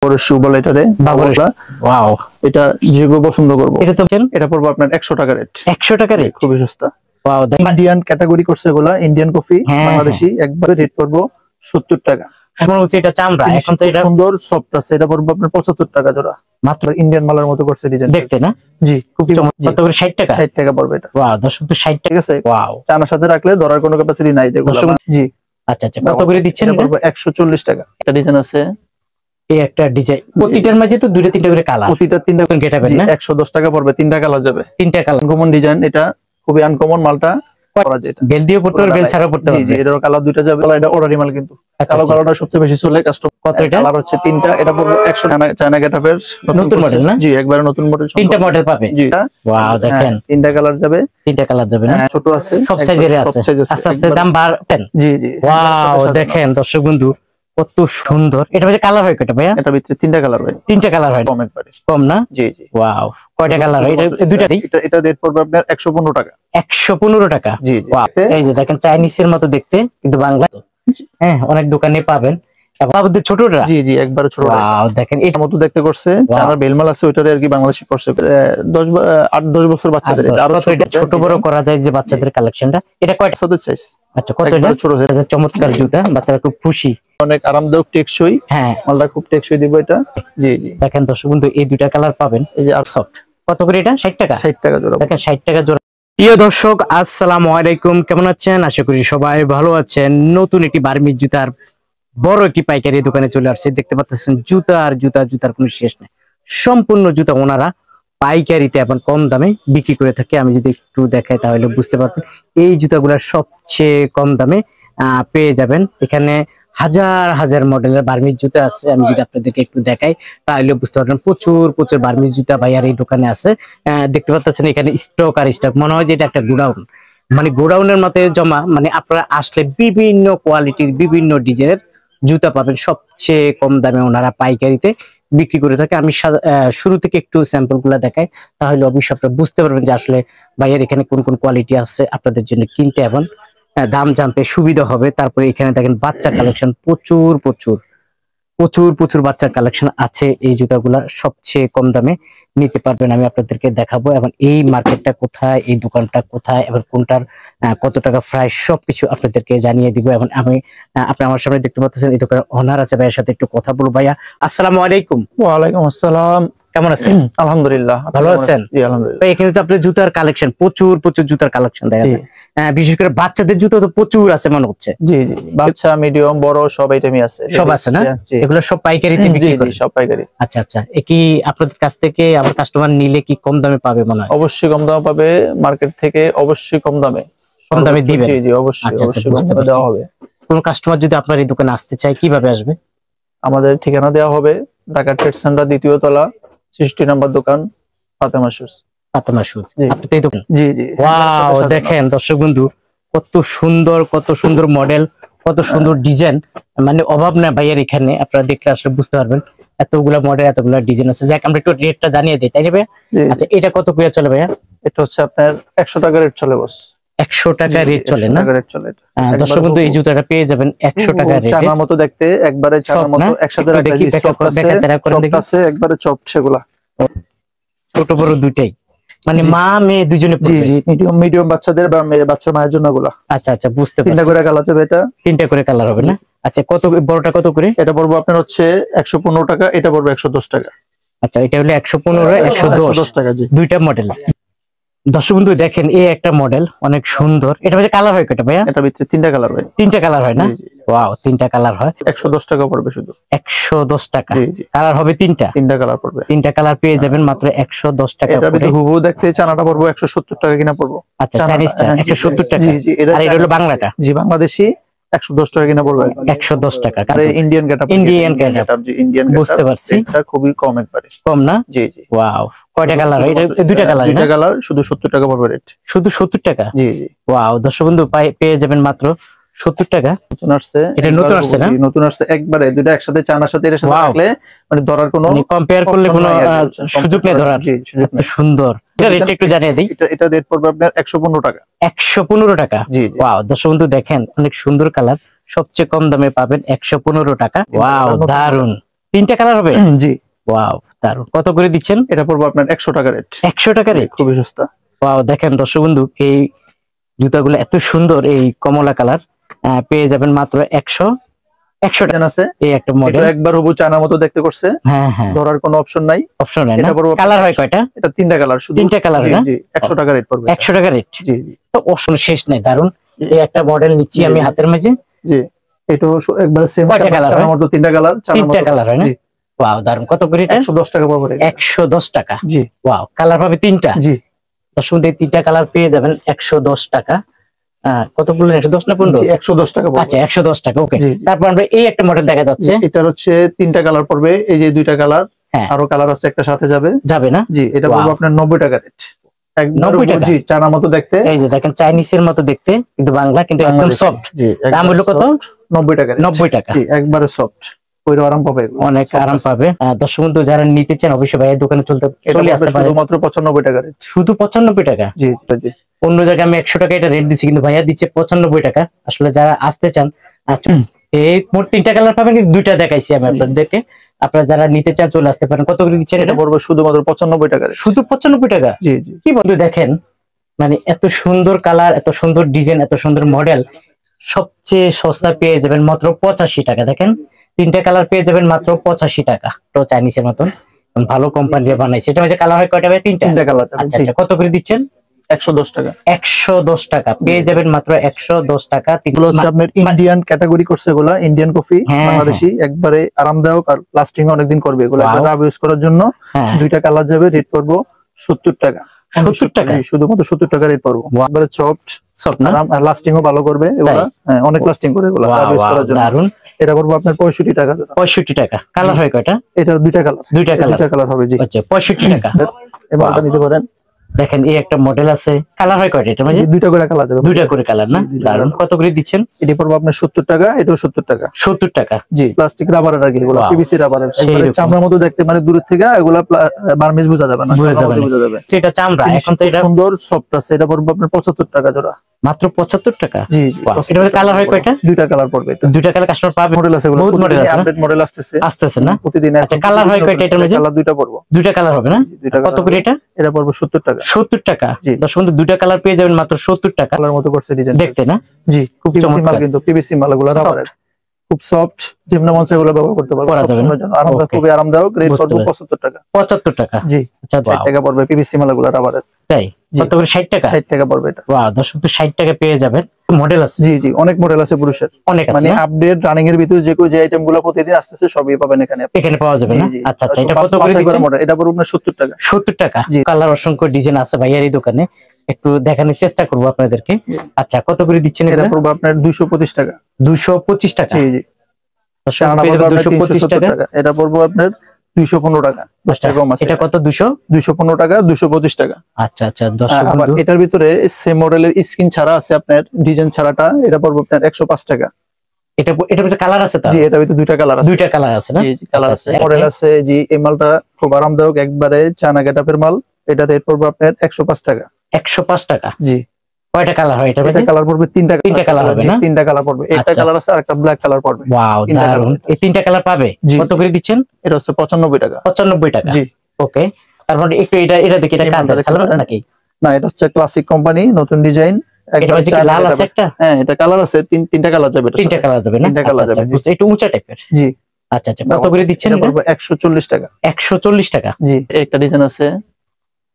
বড় শু বলে এটারে বাবরটা। ওয়াও, এটা যে কেউ পছন্দ করবো। এটা চলছেন, এটা পড়বো আপনার 100 টাকা রেট। 100 টাকা রেট, খুবই সস্তা। ওয়াও, ইন্ডিয়ান ক্যাটাগরি করছে এগুলা, ইন্ডিয়ান কফি বাংলাদেশি। একবারে রেট পড়বো 70 টাকা। মনে হচ্ছে এটা চামড়া, এখন তো এটা সুন্দর সফট আছে। এটা পড়বো আপনার 75 টাকা জোড়া। মাত্র ইন্ডিয়ান মালের মতো করছে ডিজাইন দেখতে না? জি, খুব কত করে? 60 টাকা। 60 টাকা পড়বে এটা। ওয়াও দর্শক, তো 60 টাকা। ঠিক আছে, ওয়াও, চানার সাথে রাখলে ধরার কোনো ক্যাপাসিটি নাই দেখো। জি আচ্ছা আচ্ছা, কত করে দিচ্ছেন? এটা পড়বে 140 টাকা। একটা ডিজাইন আছে, এই একটা ডিজাইন, প্রতিটার মাঝে তো দুইটা তিনটা করে কালার, প্রতিটা তিনটা গেটাবেন না? 110 টাকা পড়বে, তিনটা কালার যাবে। তিনটা কালার, আনকমন ডিজাইন। এটা খুবই আনকমন মালটা। করা যায় এটা বেল দিয়ে পড়তে পারবে, বেল ছাড়াও পড়তে পারবে। জি, এটার কালার দুইটা যাবে। এটা অর্ডারি মাল কিন্তু। কালো কালারটা সবচেয়ে বেশি চলে কাস্টমার। কত এটা? কালার হচ্ছে তিনটা। এটা পড়বে 100 টাকা। চায়না গেটআপের নতুন মডেল না? জি, একবারে নতুন মডেল। তিনটা মডেল পাবে। জি, ওয়াও দেখেন, তিনটা কালার যাবে। তিনটা কালার যাবে না? ছোট আছে, সব সাইজের আছে। আস্তে আস্তে দাম বাড়তেন। জি জি। ওয়াও দেখেন দর্শক বন্ধু, কত সুন্দর। এটা ভাই কালার হয় কয়টা ভাইয়া? এটা ভিতরে তিনটা কালার ভাই। তিনটা কালার হয়, কম একবারে। কম না? জি জি। ওয়াও, কয়টা কালার হয়? এটা দুইটা দিই। এটা রেট পড়বে আপনার 115 টাকা। 115 টাকা। জি জি। এই যে দেখেন, চাইনিজের মতো দেখতে, কিন্তু বাংলা। হ্যাঁ, অনেক দোকানে পাবেন। বাবুদের ছোটটা? জি জি, একবারে ছোট। ওয়াও দেখেন, এটা মতো দেখতে করছে। চায়নার বেলমাল আছে, ওইটারে আর কি বাংলাদেশি করছে। 8-10 বছর বাচ্চাদের। এটা আরো ছোট বড় করা যায় যে বাচ্চাদের কালেকশনটা। এটা কয়টা সাইজ? আচ্ছা, কত এটা? ছোট। চমৎকার জুতা, বাচ্চারা খুব খুশি। অনেক আরামদায়ক, টেকসই। হ্যাঁ, মালটা খুব টেকসই দিব এটা। জি জি। দেখেন দর্শক বন্ধু, এই দুইটা কালার পাবেন। এই যে আর সফট। কত করে এটা? 60 টাকা। 60 টাকা জোড়া। দেখেন 60 টাকা জোড়া। প্রিয় দর্শক, আসসালামু আলাইকুম, কেমন আছেন? আশা করি সবাই ভালো আছেন। নতুন একটি বার্মিজ জুতার বড় একটি পাইকারি দোকানে চলে আসছে। দেখতে পাচ্ছেন জুতার কোনো শেষ নেই। সম্পূর্ণ জুতা ওনারা পাইকারিতে এবং কম দামে বিক্রি করে থাকে। আমি যদি একটু দেখাই তাহলে বুঝতে পারবেন। এই জুতাগুলো সবচেয়ে কম দামে পেয়ে যাবেন এখানে। হাজার হাজার মডেলের বার্মিজ জুতা আছে। আমি যদি আপনাদেরকে একটু দেখাই তাহলে বুঝতে পারবেন। প্রচুর বার্মিজ জুতা ভাইয়ার এই দোকানে আছে। দেখতে পাচ্ছেন এখানে স্টক আর স্টক। মনে হয় যে এটা একটা গোডাউন, মানে গোডাউনের মধ্যে জমা। মানে আপনারা আসলে বিভিন্ন কোয়ালিটির, বিভিন্ন ডিজাইনের জুতা পাবেন। সবচেয়ে কম দামে ওনারা পাইকারিতে বিক্রি করে থাকে। আমি শুরু থেকে একটু স্যাম্পল গুলা দেখাই, তাহলে অবশ্যই আপনারা বুঝতে পারবেন যে আসলে ভাইয়ের এখানে কোন কোন কোয়ালিটি আছে আপনাদের জন্য কিনতে এবং দাম জানতে সুবিধা হবে। তারপরে এখানে দেখেন বাচ্চার কালেকশন প্রচুর বাচ্চার কালেকশন আছে। এই জুতাগুলা সবচেয়ে কম দামে নিতে পারবেন। আমি আপনাদেরকে দেখাবো এবং এই মার্কেটটা কোথায়, এই দোকানটা কোথায় এবং কোনটার কত টাকা প্রাইস সবকিছু আপনাদেরকে জানিয়ে দিব। এবং আমি আপনি আমার সামনে দেখতে পাচ্ছেন এই দোকানের ওনার আছে। ভাইয়ের সাথে একটু কথা বলবো। ভাইয়া আসসালামু আলাইকুম। ওয়ালাইকুম আসসালাম। কেমন আছেন? আলহামদুলিল্লাহ। ভালো আছেন? জি আলহামদুলিল্লাহ। এখানে তো আপনার জুতার কালেকশন প্রচুর জুতার কালেকশন দেখা যায়। বিশেষ করে বাচ্চাদের জুতো তো প্রচুর আছে মনে হচ্ছে। জি জি, বাচ্চা মিডিয়াম বড় সব আইটেমই আছে। সব আছে না? এগুলো সব পাইকারিতে বিক্রি করে? সব পাইকারি। আচ্ছা আচ্ছা, কি আপনাদের কাছ থেকে আমার কাস্টমার নিলে কি কম দামে পাবে মনে হয়? অবশ্যই কম দামে পাবে, মার্কেট থেকে অবশ্যই কম দামে দিবেন। জি জি, অবশ্যই কম দামে দেওয়া হবে। কোন কাস্টমার যদি আপনার এই দোকানে আসতে চায় কিভাবে আসবে? আমাদের ঠিকানা দেওয়া হবে ঢাকা ট্রেড সেন্টার 2য় তলা 60 নম্বর দোকান, ফাতেমা শুজ। আপনি তো এই দোকান? জি জি। ওয়াও দেখেন দর্শক বন্ধু, কত সুন্দর মডেল, কত সুন্দর ডিজাইন। মানে অভাব না ভাইয়ের এখানে। আপনারা দেখলে আসলে বুঝতে পারবেন এতগুলা মডেল, এতগুলা ডিজাইন আছে। যাক আমরা একটু রেটটা জানিয়ে দিই, তাই না ভাইয়া? আচ্ছা, এটা কত করে চলে ভাইয়া? এটা হচ্ছে আপনার 100 টাকা রেট চলে বস। 100 টাকা রেট চলে না? দর্শক বন্ধু, এই জুতাটা পেয়ে যাবেন 100 টাকা রেটে। চানার মতো দেখতে, একবারে চানার মতো। একসাথে রাখি আছে, একবারে চপ সেগুলা। ছোট বড় দুইটাই, মানে মা মেয়ে দুজনে? জি জি, মিডিয়াম বাচ্চাদের বা বাচ্চা মায়ের জন্য গুলা। আচ্ছা আচ্ছা, বুঝতে পারছি। তিনটা করে কালার হবে এটা। তিনটা করে কালার হবে না? আচ্ছা, কত বড়টা কত করে? এটা পড়বো আপনার হচ্ছে 115 টাকা, এটা পড়বো 110 টাকা। আচ্ছা, এটা হলো 115, 110 টাকা। জি, দুইটা মডেল। দর্শক বন্ধু দেখেন, এই একটা মডেল অনেক সুন্দর। এটা হচ্ছে কালার হয় কয়টা ভাইয়া? এটা ভিতরে তিনটা কালার হয়। তিনটা কালার হয় না? ওয়াও, তিনটা কালার হয়। 110 টাকা পড়বে শুধু। 110 টাকা। কালার হবে তিনটা কালার পড়বে। তিনটা কালার পেয়ে যাবেন মাত্র 110 টাকা এটা ভিতরে হুবহু দেখতে চানাটা পড়বো 170 টাকা কিনা পড়বো। আচ্ছা, চাইনিজটা 170 টাকা। জি জি, আর এটা হলো বাংলাটা? জি, বাংলাদেশি 110 টাকা কিনা পড়বে। 110 টাকা। আর ইন্ডিয়ান গেটআপ। জি, ইন্ডিয়ান গেটআপ। বুঝতে পারছি। এটা খুবই কম, একবারে কম না? জি জি। ওয়াও, কয়টা কালার? এটা দুইটা কালার। দুইটা কালার, শুধু 70 টাকা পড়বে রেট। শুধু 70 টাকা? জি জি। ওয়াও দর্শক বন্ধু, পেয়ে যাবেন মাত্র 70 টাকা। নতুন আসছে। এটা নতুন আসছে না? নতুন আসছে একবারে। দুইটা একসাথে চানার সাথে এর সাথে রাখলে মানে ধরার কোনো, কম্পেয়ার করলে কোনো সুযোগ নেই ধরার। এত সুন্দর। এটা রেট একটু জানিয়ে দিই। এটা রেট পড়বে আপনার 115 টাকা। 115 টাকা? জি। ওয়াও দর্শক বন্ধু দেখেন, অনেক সুন্দর কালার, সবচেয়ে কম দামে পাবেন 115 টাকা। ওয়াও দারুন। তিনটা কালার হবে? জি। ওয়াও, দারুন। কত করে দিচ্ছেন? এটা পড়বে আপনার 100 টাকা রেট। 100 টাকা রেট, খুবই সস্তা। ওয়াও, দেখেন দর্শক বন্ধু, এই জুতাগুলো এত সুন্দর, এই কমলা কালার পেয়ে যাবেন মাত্র 100 টাকা আছে। এই একটা মডেল, একবার হবু চায়নার মতো দেখতে করছে। হ্যাঁ হ্যাঁ, ধরার কোনো অপশন নাই, অপশন নাই না। এটা পড়বে কালার হয় কয়টা? এটা তিনটা কালার, শুধু তিনটা কালার না? জি 100 টাকা রেট পড়বে। 100 টাকা রেট, জি জি। তো অপশন শেষ নাই, দারুন। এই একটা মডেল নিচ্ছি আমি হাতের মাঝে। জি, এটাও একবার সেম কালার হয়? মতো তিনটা কালার, তিনটা কালার হয় না? ওয়াও, দারুন। কত করে এটা? 110 টাকা পড়বে। 110 টাকা। জি। ওয়াও, কালার পাবে তিনটা। জি। দর্শক বন্ধু, তিনটা কালার পেয়ে যাবেন 110 টাকা। কত বললেন? 110 না 15? 110 টাকা পড়বে। আচ্ছা, 110 টাকা, ওকে। জি। তারপর আমরা এই একটা মডেল দেখা যাচ্ছে, এটার হচ্ছে তিনটা কালার পড়বে, এই যে দুইটা কালার, হ্যাঁ, আরো কালার আছে, একটা সাথে যাবে না? জি, এটা পড়বে আপনার 90 টাকা রেট। 90 টাকা? জি, চায়নার মতো দেখতে। এই যে দেখেন, চাইনিজের মতো দেখতে, কিন্তু বাংলা, কিন্তু একদম সফট। জি, দাম হলো কত? 90 টাকা। 90 টাকা। জি, একবারে সফট, পরে আরাম পাবে, অনেক আরাম পাবে। দর্শক বন্ধু, যারা নিতে চান অবশ্যই ভাইয়ের দোকানে চলে আসতে পারেন। শুধুমাত্র 95 টাকা রেট। শুধু 95 টাকা? জি জি। অন্য জায়গায় আমি 100 টাকা এটা রেট দিচ্ছি, কিন্তু ভাইয়া দিচ্ছে 95 টাকা। আসলে যারা আসতে চান, আচ্ছা, এই মোট তিনটা কালার পাবেন, কিন্তু দুইটা দেখাইছি আমি আপনাদেরকে। আপনারা যারা নিতে চান চলে আসতে পারেন। কত করে দিচ্ছেন এটা? পড়বে শুধুমাত্র 95 টাকা রেট। শুধু 95 টাকা? জি জি। কি বন্ধু, দেখেন, মানে এত সুন্দর কালার, এত সুন্দর ডিজাইন, এত সুন্দর মডেল, সবচেয়ে সস্তা পেয়ে যাবেন মাত্র 85 টাকা। দেখেন, তিনটা কালার পেয়ে যাবেন মাত্র 85 টাকা। তো চাইনিজের মতন ভালো কোম্পানি বানাইছে। এটা হচ্ছে কালার হয় কয়টা ভাই? তিনটা কালার। আচ্ছা, কত করে দিচ্ছেন? 110 টাকা। 110 টাকা পেয়ে যাবেন মাত্র 110 টাকা। এগুলো হচ্ছে আপনার ইন্ডিয়ান ক্যাটাগরি করছে, এগুলা ইন্ডিয়ান কফি, বাংলাদেশি, একবারে আরামদায়ক আর লাস্টিং অনেকদিন করবে। এগুলো একবার ইউজ করার জন্য দুইটা কালার যাবে, রেট পড়বো 70 টাকা। 70 টাকা? শুধুমাত্র 70 টাকা রেট পড়বো। একবারে সফট না, আর লাস্টিংও ভালো করবে এগুলা। হ্যাঁ, অনেক লাস্টিং করে এগুলা ইউজ করার জন্য। দারুন। এটা পড়বো আপনার 65 টাকা। 65 টাকা। কালার হয় কয়টা? এটা দুইটা কালার। দুইটা কালার হবে। জি, আচ্ছা, 65 টাকা। এবারটা নিতে পারেন। দেখেন, এই একটা মডেল আছে, কালার হয় কয়টা? এটা মানে দুইটা করে কালার যাবে। দুইটা করে কালার না? দারুন। কত করে দিচ্ছেন? এটি পড়বে আপনার 70 টাকা, এটাও 70 টাকা। 70 টাকা। জি, প্লাস্টিক রাবারের আর কি, এগুলো পিভিসি রাবারের, একবারে চামড়ার মতো দেখতে, মানে দূর থেকে এগুলা বার্মিজ বোঝা যাবে না, বোঝা যাবে। এটা চামড়া, এখন তো এটা সুন্দর সফট আছে। এটা পড়বে আপনার 75 টাকা জোড়া। মাত্র 75 টাকা? জি। এটা কালার হয় কয়টা? দুইটা কালার পড়বে। দুইটা কালার কাস্টমার পাবে। মডেল আছে, এগুলো বহুত মডেল আছে, আপডেট মডেল আসতেছে না প্রতিদিন। আচ্ছা, কালার হয় কয়টা এটার মধ্যে? কালার দুইটা পড়বে। দুইটা কালার হবে না? কত করে এটা? এটা পড়বে 70 টাকা। 70 টাকা। দর্শক বন্ধু, দুইটা কালার পেয়ে যাবেন মাত্র 70 টাকা। কালার মতো করছে ডিজাইন দেখতে না? জি, খুব চমৎকার। কিন্তু পিভিসি মাল, এগুলো রাবারের, খুব সফট, যেমন মন চায় এগুলো ব্যবহার করতে পারবেন। খুবই আরামদায়ক। রেট পড়বে 75 টাকা। 75 টাকা? জি। 60 টাকা পড়বে পিভিসি মাল, এগুলো রাবারের। তাই? কত করে? 60 টাকা? 60 টাকা পড়বে এটা। ওয়াও, দর্শক, 60 টাকা পেয়ে যাবেন। মডেল আছে? জি জি, অনেক মডেল আছে পুরুষের, অনেক আছে, মানে আপডেট রানিং এর ভিতরে যে আইটেম গুলো প্রতিদিন আসতেছে সবই পাবেন এখানে পাওয়া যাবে না? আচ্ছা আচ্ছা, এটা কত করে দিচ্ছেন? এটা পড়বে আপনার 70 টাকা। 70 টাকা। কালার অসংখ্য ডিজাইন আছে ভাইয়ার এই দোকানে, একটু দেখানোর চেষ্টা করবো আপনাদেরকে। আচ্ছা, কত করে দিচ্ছেন? এটা পড়বে আপনার 225 টাকা। 225 টাকা? জি জি। 225 টাকা। এটা পড়বে আপনার 215 টাকা। 10 টাকা কম আছে। এটা কত? 215 টাকা, 225 টাকা। আচ্ছা আচ্ছা, দর্শক বন্ধু, এটার ভিতরে সেম মডেলের স্ক্রিন ছাড়া আছে আপনার, ডিজাইন ছাড়াটা, এটা পড়বে আপনার 105 টাকা। এটা ভিতরে কালার আছে? জি, এটার ভিতরে দুইটা কালার আছে। দুইটা কালার আছে না? জি জি, কালার আছে, মডেল আছে। জি, এই মালটা খুব আরামদায়ক, একবারে চায়না গেটআপের মাল। এটা রেট পড়বে আপনার 105 টাকা। 105 টাকা? জি। কয়টা কালার হয় এটা? এটা কালার পড়বে তিনটা কালার হবে না? তিনটা কালার পড়বে। একটা কালার আছে আর একটা ব্ল্যাক কালার পড়বে। ওয়াও, দারুন। এই তিনটা কালার পাবে। কত করে দিচ্ছেন? এটা হচ্ছে 95 টাকা। 95 টাকা? জি, ওকে। তারপর একটু এটা দেখি, এটা কাঁচা সালোয়ার নাকি? না, এটা হচ্ছে ক্লাসিক কোম্পানি, নতুন ডিজাইন। এটা হচ্ছে লাল আছে একটা? হ্যাঁ, এটা কালার আছে, তিনটা কালার যাবে। তিনটা কালার যাবে না? তিনটা কালার যাবে। একটু উঁচা টাইপের। জি। আচ্ছা আচ্ছা, কত করে দিচ্ছেন? এটা পড়বে 140 টাকা। 140 টাকা? জি। একটা ডিজাইন আছে,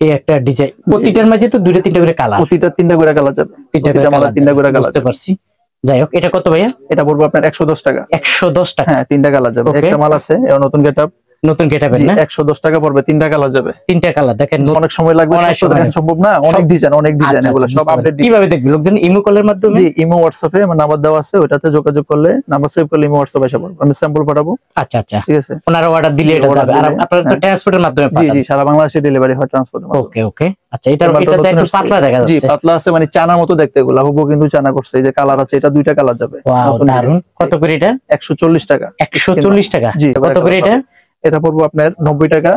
এই একটা ডিজাইন, প্রতিটার মাঝে তো দুইটা তিনটা করে কালার? প্রতিটা তিনটা করে কালার যাবে। তিনটা করে কালার, বুঝতে পারছি। যাই হোক, এটা কত ভাইয়া? এটা পড়বে আপনার 110 টাকা। 110 টাকা? হ্যাঁ, তিনটা কালার যাবে। একটা মাল আছে, এর নতুন গেটআপ, নতুন গেটআপের না? 110 টাকা পড়বে, তিনটা কালার যাবে। তিনটা কালার দেখেন, অনেক সময় লাগবে, সব দেখানো সম্ভব না, অনেক ডিজাইন এগুলো সব আপডেট। কিভাবে দেখবে লোকজন? ইমো কলের মাধ্যমে? জি, ইমো হোয়াটসঅ্যাপে আমার নাম্বার দেওয়া আছে, ওটাতে যোগাযোগ করলে, নাম্বার সেভ করলে ইমো হোয়াটসঅ্যাপে এসে পড়বে, আমি স্যাম্পল পাঠাবো। আচ্ছা আচ্ছা, ঠিক আছে। ওনারা অর্ডার দিলে এটা যাবে, আর আপনারা তো ট্রান্সপোর্টের মাধ্যমে পাঠান? জি জি, সারা বাংলাদেশে ডেলিভারি হয় ট্রান্সপোর্টের মাধ্যমে। ওকে ওকে। আচ্ছা, এটা একটু পাতলা দেখা যাচ্ছে। জি, পাতলা আছে, মানে চানার মতো দেখতে, এগুলো হুবহু কিন্তু চানা করছে। এই যে কালার আছে, এটা দুইটা কালার যাবে। ওয়াও, দারুন। কত করে এটা? 140 টাকা। 140 টাকা? জি। কত করে এটা? এটা পড়বো আপনার 90 টাকা,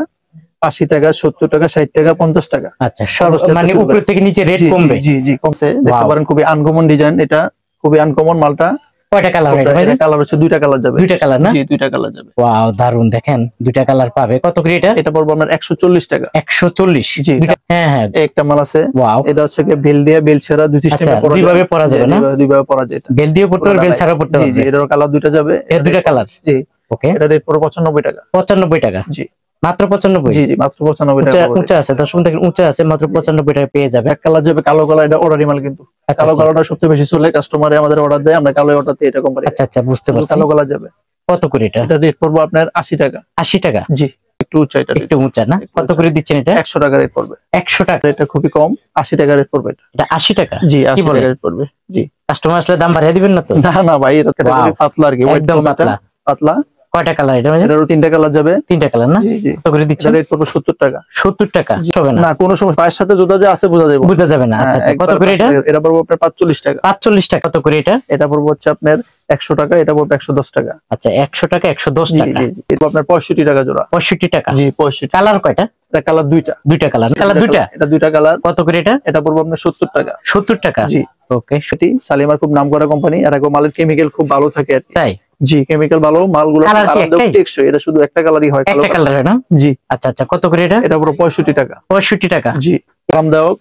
80 টাকা, 70 টাকা, 60 টাকা, 50 টাকা। আচ্ছা, সব মানে উপর থেকে নিচে রেট কমবে? জি জি, কমছে। দেখতে পারেন, খুবই আনকমন ডিজাইন, এটা খুবই আনকমন মালটা। কয়টা কালার হয় ভাই? কালার হচ্ছে দুইটা কালার যাবে। দুইটা কালার না? জি দুইটা কালার যাবে। ওয়াও দারুন, দেখেন দুইটা কালার পাবে। কত করে এটা? এটা পড়বে আপনার 140 টাকা। 140। জি হ্যাঁ হ্যাঁ, একটা মাল আছে। ওয়াও, এটা হচ্ছে কি বেল দিয়ে বেল ছাড়া দুই সিস্টেমে পরা যাবে। দুইভাবে পরা যাবে না? দুইভাবে পরা যায়। এটা বেল দিয়ে পড়তে পারবে, বেল ছাড়াও পড়তে পারবে। জি এটার কালার দুইটা যাবে। এর দুইটা কালার। জি ওকে, এটা রেট পড়বে 95 টাকা। 95 টাকা। জি মাত্র 95। জি জি মাত্র 95 টাকা। উঁচা আছে, দর্শক দেখেন উঁচা আছে, মাত্র 95 টাকা পেয়ে যাবে। এক কালার যাবে কালো কালার, এটা অর্ডারি মাল কিন্তু। কালো কালারটা সবচেয়ে বেশি চলে, কাস্টমারে আমাদের অর্ডার দেয়, আমরা কালো অর্ডার দিই এটা কোম্পানি। আচ্ছা আচ্ছা, বুঝতে পারছি। কালো কালার যাবে। কত করে এটা? এটা রেট পড়বে আপনার 80 টাকা। 80 টাকা। জি একটু উঁচা, এটা একটু উঁচা না? কত করে দিচ্ছেন এটা? 100 টাকা রেট পড়বে। 100 টাকা। এটা খুবই কম, 80 টাকা রেট পড়বে। এটা 80 টাকা? জি 80 টাকা রেট পড়বে। জি কাস্টমার আসলে দাম বাড়িয়ে দিবেন না তো? না না ভাই, এটা ক্যাটাগরি পাতলা আর কি, একদম পাতলা। পাতলা। কয়টা কালার এটা? এটারও তিনটা কালার যাবে। তিনটা কালার না? জি জি। কত করে দিচ্ছেন? রেট পড়বে 70 টাকা। 70 টাকা হবে না? না কোনো সময় পায়ের সাথে জুতা যে আছে বোঝা যাবে, বুঝা যাবে না। আচ্ছা আচ্ছা, কত করে এটা? এটা পড়বে আপনার 45 টাকা। 45 টাকা। কত করে এটা? এটা পড়বে হচ্ছে আপনার 100 টাকা। এটা পড়বে 110 টাকা। আচ্ছা 100 টাকা, 110 জি টাকা। জি। এটা আপনার 65 টাকা জোড়া। 65 টাকা। জি 65। কালার কয়টা? এটা কালার দুইটা। দুইটা কালার। কালার দুইটা? এটা দুইটা কালার। কত করে এটা? এটা পড়বে আপনার 70 টাকা। 70 টাকা। জি ওকে। সেটি সালিমার খুব নামকরা কোম্পানি, আর এগো মালের কেমিক্যাল খুব ভালো থাকে আর কি। তাই? জি কেমিক্যাল ভালো, মালগুলো কালার কি আরামদায়ক একটাই? টেকসই। এটা শুধু একটা কালারই হয়, কালো একটা কালার হয় না? জি। আচ্ছা আচ্ছা, কত করে এটা? এটা পুরো 65 টাকা। 65 টাকা। জি আরামদায়ক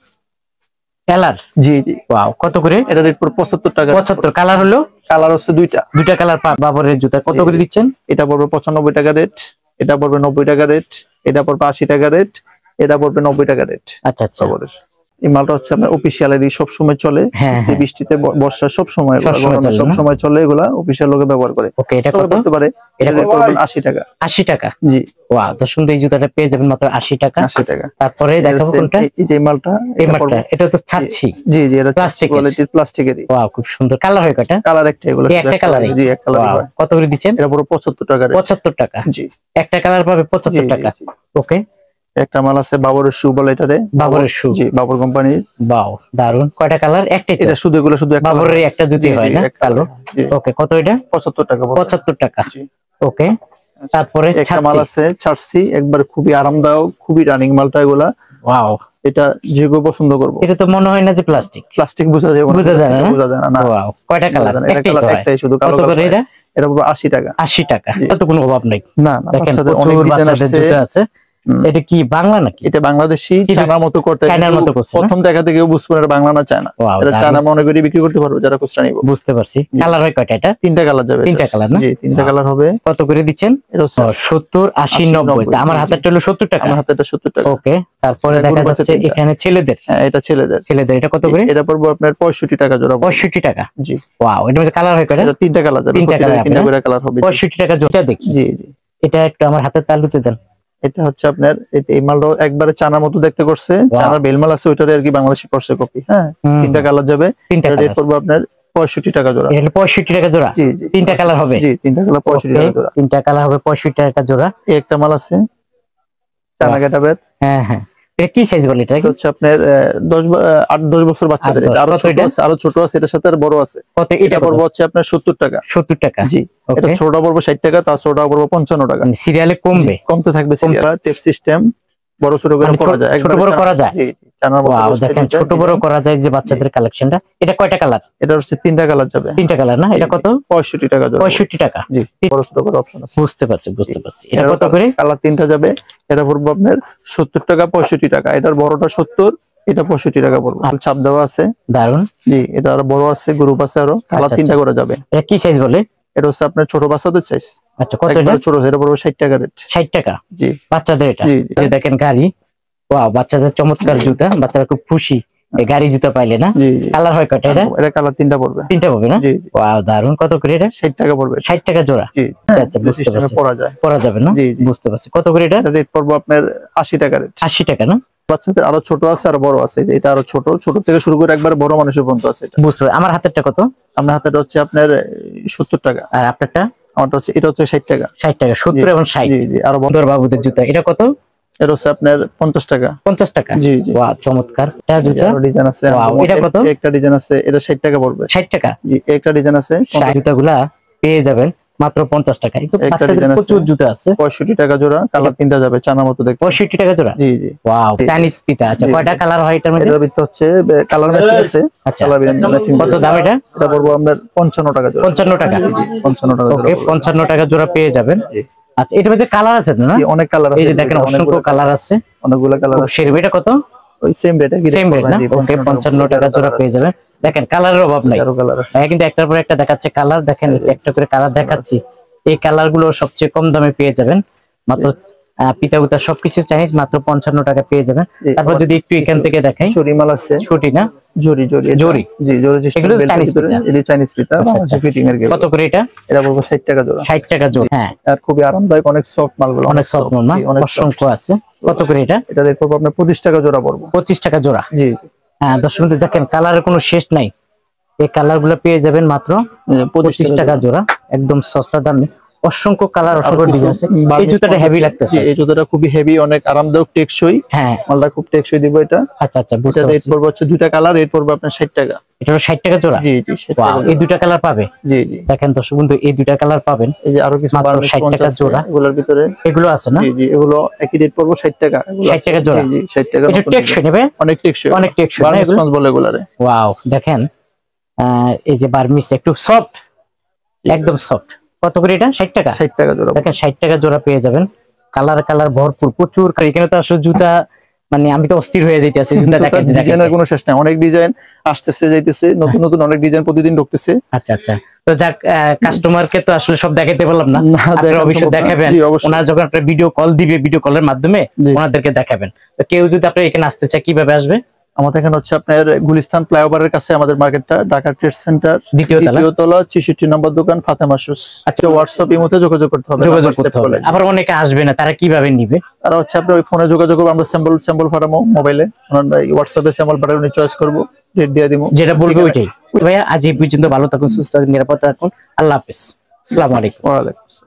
কালার? জি জি। ওয়াও, কত করে? এটা রেট পুরো 75 টাকা। 75। কালার হলো? কালার হচ্ছে দুইটা। দুইটা কালার বাবরের জুতা। কত করে দিচ্ছেন? এটা পড়বে 95 টাকা রেট। এটা পড়বে 90 টাকা রেট। এটা পড়বে 80 টাকা রেট। এটা পড়বে 90 টাকা রেট। আচ্ছা আচ্ছা। এই মালটা হচ্ছে আপনার অফিসিয়ালেরই, সব সময় চলে। শীতে বৃষ্টিতে বর্ষা সব সময় সব সময় চলে, এগুলা অফিসিয়াল লোকে ব্যবহার করে। ওকে, এটা সবাই কত? করতে পারে। এটা এটা পড়বে 80 টাকা। 80 টাকা। জি ওয়াও, তো সুন্দর এই জুতাটা পেয়ে যাবেন মাত্র 80 টাকা। 80 টাকা। তারপরে দেখাবো কোনটা? এই যে মালটা, এই মালটা, এটা তো ছাচ্ছি। জি জি, এটা প্লাস্টিক কোয়ালিটির, প্লাস্টিকেরই। ওয়াও, খুব সুন্দর। কালার হয় কয়টা? কালার একটা, এগুলো একটা কালারই? জি এক কালারই হয়। কত করে দিচ্ছেন? এটা পুরো 75 টাকা রেট। 75 টাকা। জি একটা কালার পাবে 75 টাকা। ওকে। একটা মাল আছে বাবরের শু বলে এটারে। বাবরের শু? জি বাবর কোম্পানির। বাও দারুন। কয়টা কালার? একটাই তো? এটা শুধু, এগুলো শুধু একটা বাবরের একটা জুতি হয় না, কালো? ওকে, কত এটা? 75 টাকা। 75 টাকা। জি ওকে। তারপরে একটা মাল আছে ছাড়ছি, একবার খুবই আরামদায়ক, খুবই রানিং মালটা এগুলা। ওয়াও, এটা যে কেউ পছন্দ করবো। এটা তো মনে হয় না যে প্লাস্টিক। প্লাস্টিক বোঝা যায় না, বোঝা যায় না? বোঝা যায় না। ওয়াও, কয়টা কালার? একটাই শুধু কালো। কত করে এটা? এটা পুরো 80 টাকা। 80 টাকা। এত কোনো অভাব নাই। না না, দেখেন বাচ্চাদের অনেক অনেক ডিজাইন বাচ্চাদের আছে। জুতা আছে। এটা কি বাংলা নাকি? এটা বাংলাদেশি, চায়নার মতো করতে, চায়নার মতো করছে না? প্রথম দেখা থেকে বুঝবো এটা বাংলা না চায়না। এটা চায়না মনে করি বিক্রি করতে পারবো যারা খুচরা নিব। বুঝতে পারছি। কালার হয় কয়টা এটা? তিনটা কালার যাবে। তিনটা কালার না? জি তিনটা কালার হবে। কত করে দিচ্ছেন? এটা 70, 80, 90। আমার হাতেরটা হলো 70 টাকা। আমার হাতেরটা 70 টাকা। ওকে। তারপরে দেখা যাচ্ছে এখানে ছেলেদের। হ্যাঁ এটা ছেলেদের। ছেলেদের এটা কত করে? এটা পড়বে আপনার 65 টাকা জোড়া। 65 টাকা। জি ওয়াও, এটার মধ্যে কালার হয় কয়টা? এটা তিনটা কালার যাবে। তিনটা করে কালার হবে। 65 টাকা জোড়া। দেখি জি জি। এটা একটু আমার হাতের তালুতে দেন। এটা হচ্ছে আপনার এই মালটা একবারে চানার মতো দেখতে করছে, চানার বেলমাল আছে ওইটারে আর কি, বাংলাদেশি করছে কপি। হ্যাঁ তিনটা কালার যাবে। তিনটা রেট পড়বে আপনার 65 টাকা জোড়া। এটা 65 টাকা জোড়া? জি জি। তিনটা কালার হবে? জি তিনটা কালার 65 টাকা জোড়া। তিনটা কালার হবে 65 টাকা জোড়া। এই একটা মাল আছে চানা গেটাবের। হ্যাঁ হ্যাঁ, এটা কি সাইজ বলে? এটা হচ্ছে আপনার 8-10 বছর বাচ্চাদের। এটা আরো ছোট আছে, আরো ছোট আছে, এটার সাথে আর বড় আছে। কত? এটা পড়বে হচ্ছে আপনার 70 টাকা। 70 টাকা। জি এটা ছোটটা পড়বে 60 টাকা, তার ছোটটা পড়বে 55 টাকা। সিরিয়ালে কমবে? কমতে থাকবে সিরিয়াল। টেপ সিস্টেম বড় ছোট করে করা যায়, ছোট বড় করা যায়। জি চানার মতো। ওয়াও, দেখেন ছোট বড় করা যায় যে বাচ্চাদের কালেকশনটা। এটা কয়টা কালার? এটা হচ্ছে তিনটা কালার যাবে। তিনটা কালার না? এটা কত? 65 টাকা জোড়া। 65 টাকা। জি বড় ছোট করে অপশন আছে। বুঝতে পারছি বুঝতে পারছি। এটা কত করে? কালার তিনটা যাবে। এটা পড়বে আপনার 70 টাকা, 65 টাকা। এটার বড়টা 70, এটা 65 টাকা পড়বে। ছাপ দেওয়া আছে। দারুন। জি এটা আরো বড় আছে, গ্রুপ আছে আরো। কালার তিনটা করে যাবে। এটা কি সাইজ বলে? এটা হচ্ছে আপনার ছোট বাচ্চাদের সাইজ। আচ্ছা কত এটা? ছোট, এটা পড়বে 60 টাকা রেট। 60 টাকা। জি বাচ্চাদের এটা। জি যে দেখেন গাড়ি। ওয়াও, বাচ্চাদের চমৎকার জুতা। বাচ্চারা খুব খুশি এই গাড়ি জুতা পাইলে না? জি কালার হয় কয়টা এটা? এটা কালার তিনটা পড়বে। তিনটা পাবে না? জি ওয়াও দারুন। কত করে এটা? 60 টাকা পড়বে। 60 টাকা জোড়া। জি আচ্ছা আচ্ছা, বুঝতে সিস্টেমে পারছি। পরা যায়। পরা যাবে না? জি বুঝতে পারছি। কত করে এটা? রেট পড়বে আপনার 80 টাকা রেট। 80 টাকা না? বাচ্চাদের আরো ছোট আছে আর বড় আছে। এটা আরো ছোট, ছোট থেকে শুরু করে একবার বড় মানুষের পর্যন্ত আছে। এটা বুঝতে পারছি। আমার হাতেরটা কত? আপনার হাতেটা হচ্ছে আপনার 70 টাকা। আর আপনারটা? আমারটা হচ্ছে, এটা হচ্ছে 60 টাকা। 60 টাকা। 70 এবং 60। জি জি। আরো বন্ধুর বাবুদের জুতা। এটা কত? এটা হচ্ছে আপনার 50 টাকা। 50 টাকা। জি জি। ওয়াও চমৎকার। এটা জুতা ডিজাইন আছে। এটা কত? একটা ডিজাইন আছে, এটা 60 টাকা পড়বে। 60 টাকা। জি একটা ডিজাইন আছে। জুতাগুলা পেয়ে যাবেন মাত্র 50 টাকা। একটা বাচ্চাদের ডিজাইন আছে প্রচুর জুতা আছে। 65 টাকা জোড়া, কালার তিনটা যাবে, চানা মতো দেখতে। 65 টাকা জোড়া? জি জি। ওয়াও, চাইনিজ পিতা। আচ্ছা, কয়টা কালার হয় এটার মধ্যে? এটার ভিতর হচ্ছে কালার ম্যাচিং আছে। আচ্ছা, কালার ম্যাচিং। কত দাম এটা? এটা পড়বো আপনার 55 টাকা জোড়া। 55 টাকা? 55 টাকা জোড়া। ওকে, 55 টাকা জোড়া পেয়ে যাবেন। আচ্ছা, এটার মধ্যে কালার আছে না? অনেক কালার আছে, এই যে দেখেন অসংখ্য কালার আছে, অনেকগুলো কালার আছে। সেরকম। এটা কত? ওই সেম রেটে, সেম রেট না? ওকে, 55 টাকা জোড়া পেয়ে যাবেন। দেখেন কালারের অভাব নাই, কিন্তু একটার পর একটা দেখাচ্ছে কালার। দেখেন একটা করে কালার দেখাচ্ছি, এই কালার গুলো সবচেয়ে কম দামে পেয়ে যাবেন। মাত্র পিতা গুতা সবকিছু চাইনিজ, মাত্র 55 টাকা পেয়ে যাবেন। তারপর যদি একটু এখান থেকে দেখাই, চুরি মাল আছে। ছুটি না? জরি জরি জরি। জি, জরি এগুলো চাইনিজ পিতা। এটা চাইনিজ পিতা, বাংলাদেশি ফিটিং এর গেল। কত করে এটা? এটা বলবো 60 টাকা জোড়া। 60 টাকা জোড়া। হ্যাঁ, আর খুবই আরামদায়ক, অনেক সফট মালগুলো, অনেক সফট না? অসংখ্য আছে। কত করে এটা? এটা দেখবো আপনার 25 টাকা জোড়া পড়বো। 25 টাকা জোড়া? জি। হ্যাঁ দর্শক বন্ধু, দেখেন কালারের কোনো শেষ নাই। এই কালার গুলো পেয়ে যাবেন মাত্র 25 টাকা জোড়া, একদম সস্তা দামে। অসংখ্য কালার, অসংখ্য ডিজাইন আছে। এই জুতাটা হেভি লাগতেছে। এই জুতাটা খুবই হেভি, অনেক আরামদায়ক, টেকসই। হ্যাঁ, মালটা খুব টেকসই দিব এটা। আচ্ছা আচ্ছা, বুঝতে রেট পারছি। পড়বে হচ্ছে দুইটা কালার, রেট পড়বে আপনার 60 টাকা। এটা 60 টাকা জোড়া? জি জি, 60 ওয়াও, টাকা। এই দুইটা কালার পাবে? জি জি। দেখেন দর্শক বন্ধু, এই দুইটা কালার পাবেন। এই যে আরো কিছু মাত্র 60 টাকা জোড়া। এগুলোর ভিতরে এগুলো আছে না? জি জি, এগুলো একই রেট পড়বে 60 টাকা। 60 টাকা জোড়া? জি জি, 60 টাকা। এটা টেকসই নেবে? অনেক টেকসই, অনেক টেকসই। বার্মিস বলে এগুলারে। ওয়াও, দেখেন এই যে বার্মিস, একটু সফট, একদম সফট। কত করে এটা? 60 টাকা? 60 টাকা জোড়া। দেখেন 60 টাকা জোড়া পেয়ে যাবেন। কালার কালার ভরপুর, প্রচুর। এখানে তো আসলে জুতা, মানে আমি তো অস্থির হয়ে যাইতেছি জুতা দেখেন। ডিজাইনের কোনো শেষ নাই, অনেক ডিজাইন আসতেছে যাইতেছে, নতুন নতুন অনেক ডিজাইন প্রতিদিন ঢুকতেছে। আচ্ছা আচ্ছা, তো যাক, কাস্টমারকে তো আসলে সব দেখাতে পারলাম না, না, আপনারা অবশ্যই দেখাবেন। জি, অবশ্যই। ওনারা যখন আপনার ভিডিও কল দিবে, ভিডিও কলের মাধ্যমে ওনাদেরকে দেখাবেন। তো কেউ যদি আপনার এখানে আসতে চায়, কিভাবে আসবে? আমাদের এখানে হচ্ছে আপনার গুলিস্তান ফ্লাইওভারের কাছে আমাদের মার্কেটটা, ঢাকা ট্রেড সেন্টার, দ্বিতীয় তলা, 66 নম্বর দোকান, ফাতেমা শুজ। আচ্ছা, হোয়াটসঅ্যাপ ইমোতে যোগাযোগ করতে হবে, যোগাযোগ করতে হবে। আবার অনেকে আসবে না, তারা কিভাবে নিবে? তারা হচ্ছে আপনার ওই ফোনে যোগাযোগ করবে, আমরা স্যাম্পল পাঠাবো মোবাইলে, হোয়াটসঅ্যাপে স্যাম্পল পাঠালে উনি চয়েস করবো, রেট দিয়ে দিব, যেটা বলবে ওইটাই। ভাইয়া আজ এই পর্যন্ত, ভালো থাকুন, সুস্থ থাকুন, নিরাপদ থাকুন। আল্লাহ হাফেজ, আসসালামু আলাইকুম। ওয়া আলাইকুম আসসালাম।